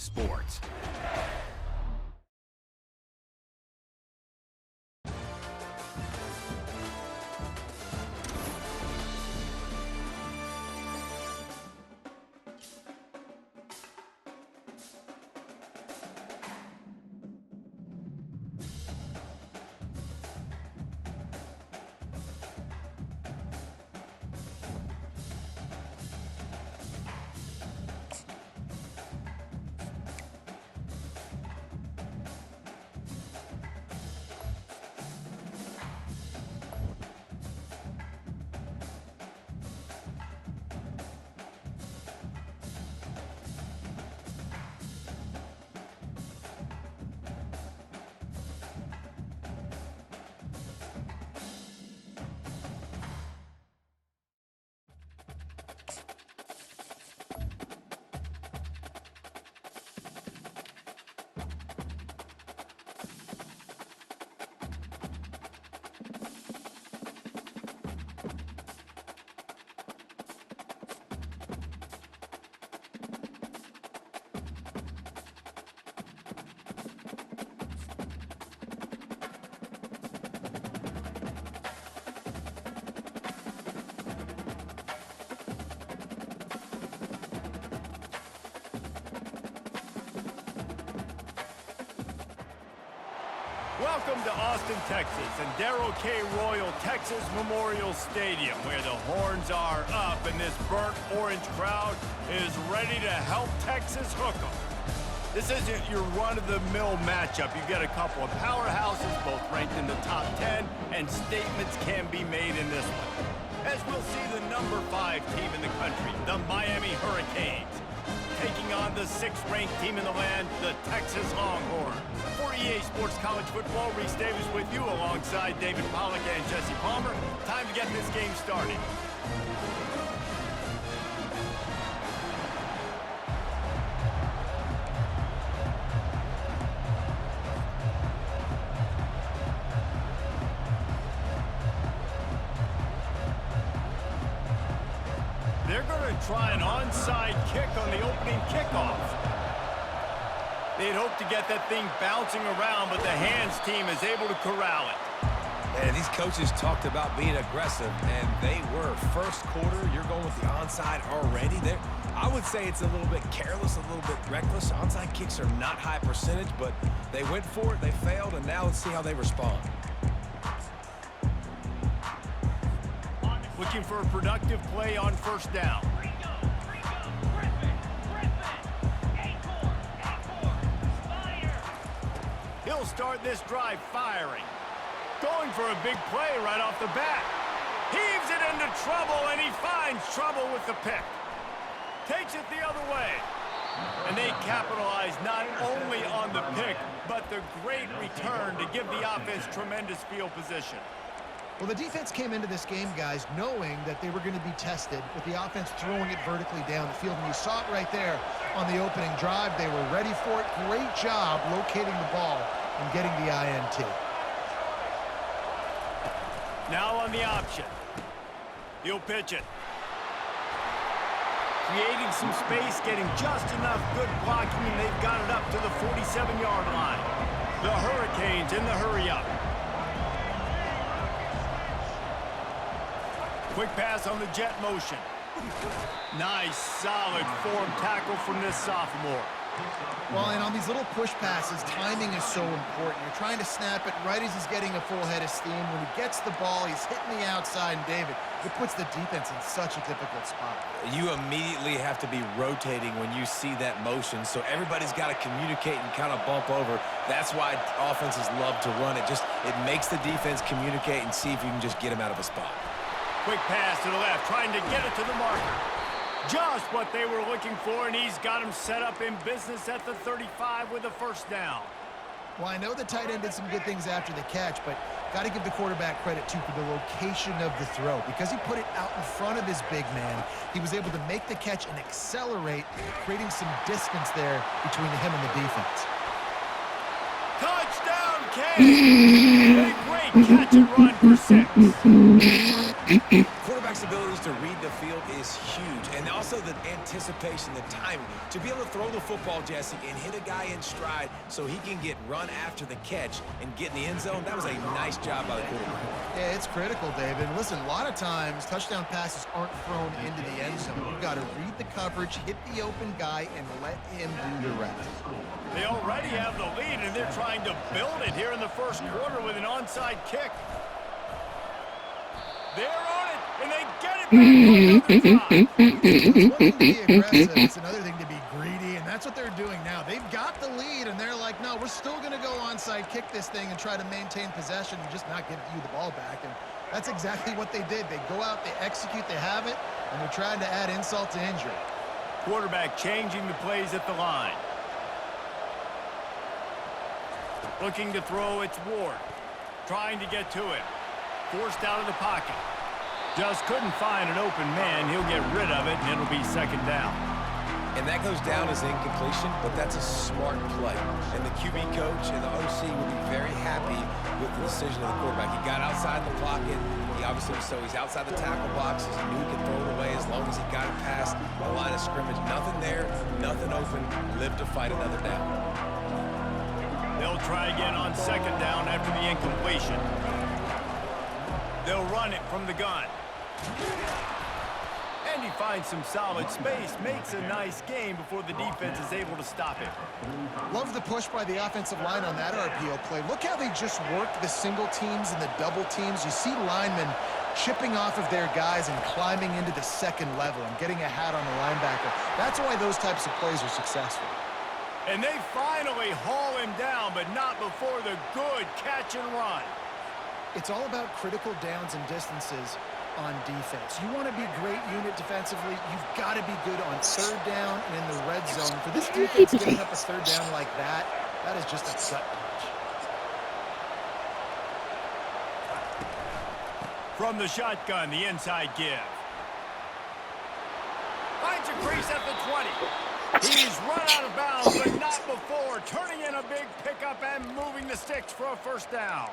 sports. Welcome to Austin, Texas, and Darrell K. Royal Texas Memorial Stadium, where the horns are up and this burnt orange crowd is ready to help Texas hook 'em. This isn't your run-of-the-mill matchup. You've got a couple of powerhouses, both ranked in the top 10, and statements can be made in this one. As we'll see the number 5 team in the country, the Miami Hurricanes, taking on the 6th-ranked team in the land, the Texas Longhorns. For EA Sports College Football, Reese Davis with you alongside David Pollack and Jesse Palmer. Time to get this game started. They're going to try an onside kick on the opening kickoff. They'd hope to get that thing bouncing around, but the hands team is able to corral it. And these coaches talked about being aggressive, and they were. First quarter, you're going with the onside already. I would say it's a little bit careless, a little bit reckless. Onside kicks are not high percentage, but they went for it, they failed, and now let's see how they respond. Looking for a productive play on first down. He'll start this drive firing. Going for a big play right off the bat. Heaves it into trouble, and he finds trouble with the pick. Takes it the other way. And they capitalize not only on the pick, but the great return to give the offense tremendous field position. Well, the defense came into this game, guys, knowing that they were going to be tested with the offense throwing it vertically down the field. And you saw it right there on the opening drive. They were ready for it. Great job locating the ball and getting the INT. Now on the option. He'll pitch it. Creating some space, getting just enough good blocking, and they've got it up to the 47-yard line. The Hurricanes in the hurry-up. Quick pass on the jet motion. Nice, solid form tackle from this sophomore. Well, and on these little push passes, timing is so important. You're trying to snap it right as he's getting a full head of steam. When he gets the ball, he's hitting the outside, and David, it puts the defense in such a difficult spot. You immediately have to be rotating when you see that motion, so everybody's got to communicate and kind of bump over. That's why offenses love to run it. It makes the defense communicate and see if you can just get him out of a spot. Quick pass to the left, trying to get it to the marker. Just what they were looking for, and he's got him set up in business at the 35 with a first down. Well, I know the tight end did some good things after the catch, but got to give the quarterback credit, too, for the location of the throw. Because he put it out in front of his big man, he was able to make the catch and accelerate, creating some distance there between him and the defense. Touchdown, Kane! A great catch and run for 6. Quarterback quarterback's abilities to read the field is huge, and also the anticipation, the timing. To be able to throw the football, Jesse, and hit a guy in stride so he can get run after the catch and get in the end zone, that was a nice job by the quarterback. Yeah, it's critical, David. Listen, a lot of times touchdown passes aren't thrown into the end zone. You've got to read the coverage, hit the open guy, and let him do the rest. They already have the lead, and they're trying to build it here in the first quarter with an onside kick. They're on it, and they get it back on another drive. It's one thing to be aggressive. It's another thing to be greedy, and that's what they're doing now. They've got the lead, and they're like, no, we're still going to go onside kick this thing and try to maintain possession and just not give you the ball back. And that's exactly what they did. They go out, they execute, they have it, and they're trying to add insult to injury. Quarterback changing the plays at the line. Looking to throw, it's Ward. Trying to get to him. Forced out of the pocket. Just couldn't find an open man. He'll get rid of it, and it'll be second down. And that goes down as incompletion, but that's a smart play. And the QB coach and the OC will be very happy with the decision of the quarterback. He got outside the pocket. He obviously, so he's outside the tackle box. He knew he could throw it away as long as he got it past the line of scrimmage. Nothing there, nothing open. Live to fight another down. They'll try again on second down after the incompletion. They'll run it from the gun. And he finds some solid space, makes a nice gain before the defense is able to stop it. Love the push by the offensive line on that RPO play. Look how they just worked the single teams and the double teams. You see linemen chipping off of their guys and climbing into the second level and getting a hat on the linebacker. That's why those types of plays are successful. And they finally haul him down, but not before the good catch and run. It's all about critical downs and distances on defense. You want to be great unit defensively, you've got to be good on third down and in the red zone. For this defense getting up a third down like that, that is just a gut punch. From the shotgun, the inside give. Finds a crease at the 20. He's run out of bounds, but not before. Turning in a big pickup and moving the sticks for a first down.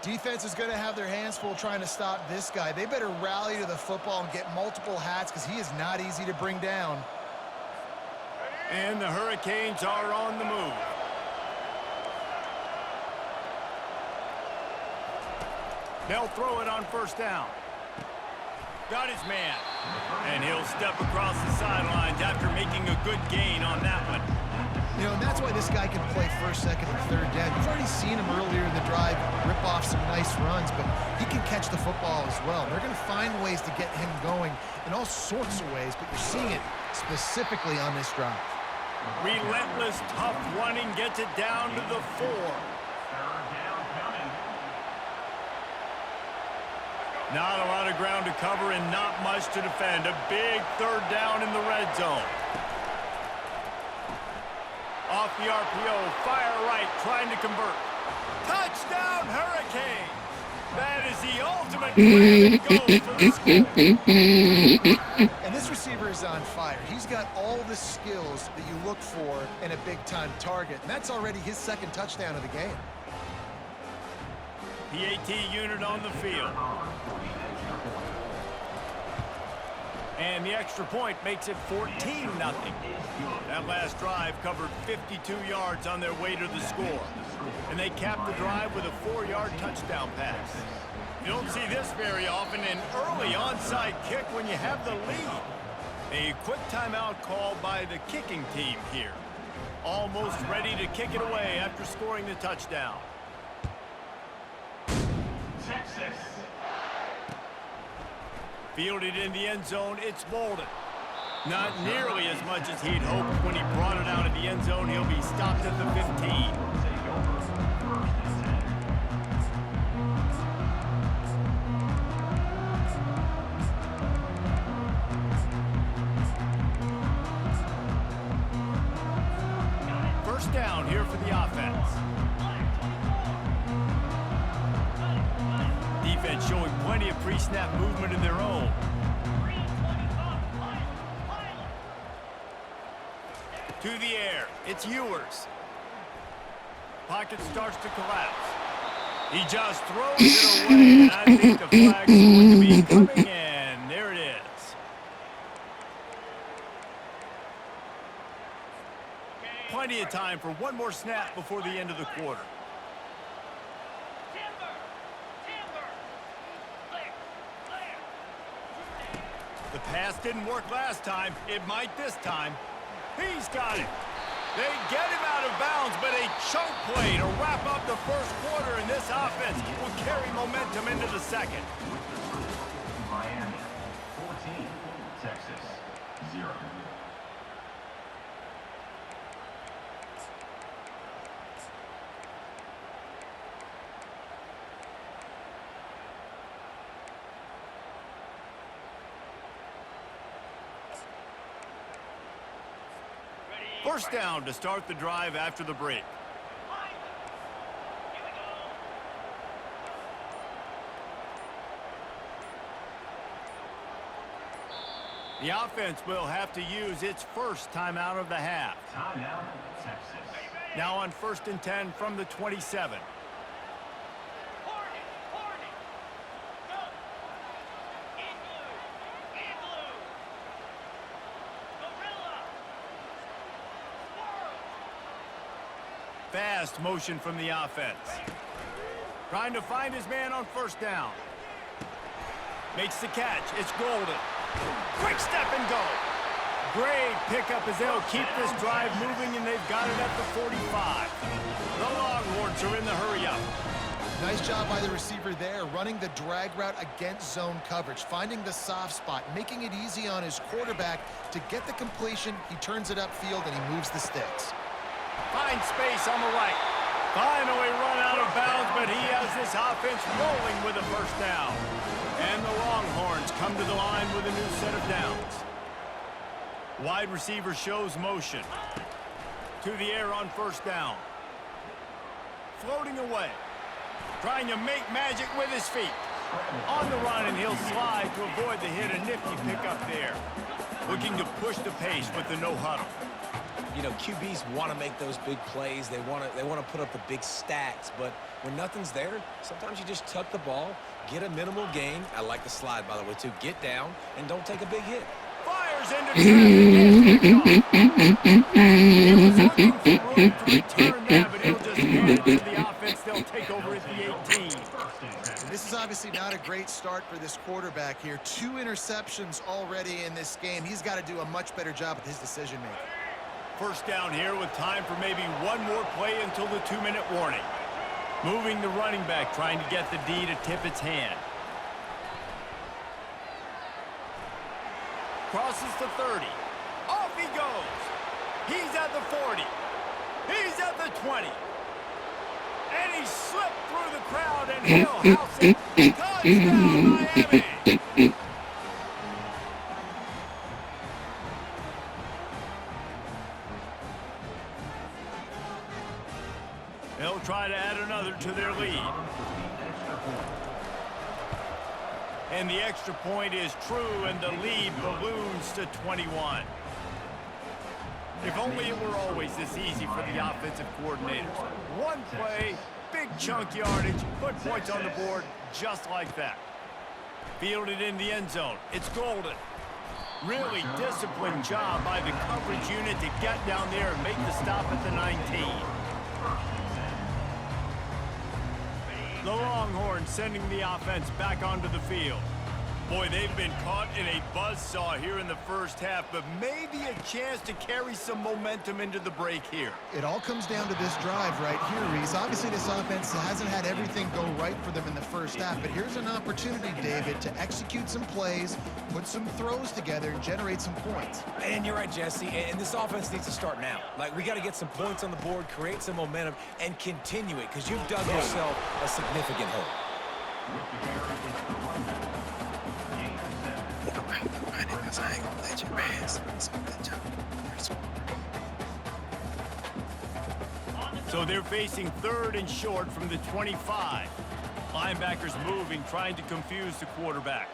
Defense is going to have their hands full trying to stop this guy. They better rally to the football and get multiple hats because he is not easy to bring down. And the Hurricanes are on the move. They'll throw it on first down. Got his man. And he'll step across the sidelines after making a good gain on that one. You know, and that's why this guy can play first, second, and third down. You've already seen him earlier in the drive rip off some nice runs, but he can catch the football as well. They're going to find ways to get him going in all sorts of ways, but you're seeing it specifically on this drive. Relentless, tough running gets it down to the 4. Not a lot of ground to cover and not much to defend. A big third down in the red zone. Off the RPO, fire right, trying to convert. Touchdown, Hurricane! That is the ultimate way to go for the score. And this receiver is on fire. He's got all the skills that you look for in a big-time target, and that's already his second touchdown of the game. PAT unit on the field. And the extra point makes it 14-0. That last drive covered 52 yards on their way to the score. And they capped the drive with a 4-yard touchdown pass. You don't see this very often, an early onside kick when you have the lead. A quick timeout called by the kicking team here. Almost ready to kick it away after scoring the touchdown. Texas. Fielded in the end zone, it's Bolden. Not nearly as much as he'd hoped when he brought it out of the end zone. He'll be stopped at the 15. First down here for the offense. Defense showing plenty of pre-snap movement of their own. To the air, it's Ewers. Pocket starts to collapse. He just throws it away, and I think the flag's going to be coming in. Plenty of time for one more snap before the end of the quarter. The pass didn't work last time. It might this time. He's got it. They get him out of bounds, but a chunk play to wrap up the first quarter, and this offense will carry momentum into the second. Miami, 14, Texas, 0. First down to start the drive after the break. The offense will have to use its first timeout of the half. Timeout, Texas. Now on 1st and 10 from the 27. Fast motion from the offense. Trying to find his man on first down. Makes the catch. It's Golden. Quick step and go. Great pickup as they'll keep this drive moving, and they've got it at the 45. The Longhorns are in the hurry-up. Nice job by the receiver there, running the drag route against zone coverage, finding the soft spot, making it easy on his quarterback to get the completion. He turns it upfield, and he moves the sticks. Finds space on the right. Finally run out of bounds, but he has this offense rolling with a first down. And the Longhorns come to the line with a new set of downs. Wide receiver shows motion. To the air on first down. Floating away. Trying to make magic with his feet. On the run, and he'll slide to avoid the hit. A nifty pickup there. Looking to push the pace with the no huddle. You know, QBs want to make those big plays. They want to put up the big stats. But when nothing's there, sometimes you just tuck the ball, get a minimal gain. I like the slide, by the way, too. Get down and don't take a big hit. Fires into traffic. He was looking for room to return that, but he'll just hand it to the offense. They'll take over at the 18. This is obviously not a great start for this quarterback here. 2 interceptions already in this game. He's got to do a much better job with his decision-making. First down here with time for maybe one more play until the 2-minute warning. Moving the running back, trying to get the D to tip its hand. Crosses the 30. Off he goes. He's at the 40. He's at the 20. And he slipped through the crowd, and he'll house it. Touchdown, Miami. They'll try to add another to their lead. And the extra point is true, and the lead balloons to 21. If only it were always this easy for the offensive coordinators. One play, big chunk yardage, put points on the board just like that. Fielded in the end zone. It's Golden. Really disciplined job by the coverage unit to get down there and make the stop at the 19. The Longhorns sending the offense back onto the field. Boy, they've been caught in a buzzsaw here in the first half, but maybe a chance to carry some momentum into the break here. It all comes down to this drive right here, Reese. Obviously, this offense hasn't had everything go right for them in the first half, but here's an opportunity, David, to execute some plays, put some throws together, and generate some points. And you're right, Jesse, and this offense needs to start now. Like, we got to get some points on the board, create some momentum, and continue it, because you've dug yourself a significant hole. I ain't gonna let your ass. So they're facing 3rd and short from the 25. Linebackers moving, trying to confuse the quarterback.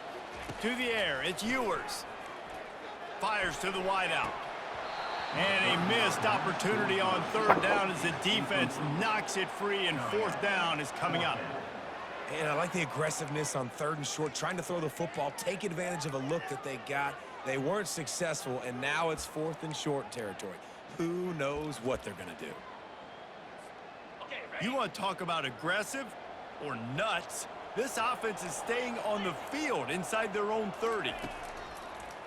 To the air, it's Ewers. Fires to the wideout. And a missed opportunity on 3rd down as the defense knocks it free, and 4th down is coming up. And I like the aggressiveness on 3rd and short, trying to throw the football, take advantage of a look that they got. They weren't successful, and now it's 4th and short territory. who knows what they're going to do. You want to talk about aggressive or nuts? This offense is staying on the field inside their own 30.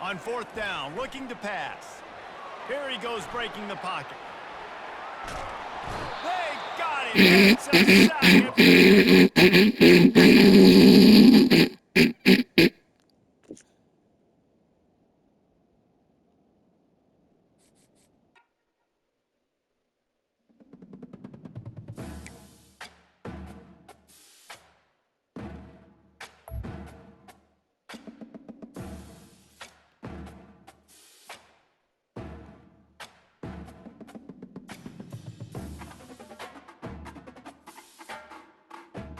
On 4th down, looking to pass. Here he goes, breaking the pocket. They got him. It's a sack.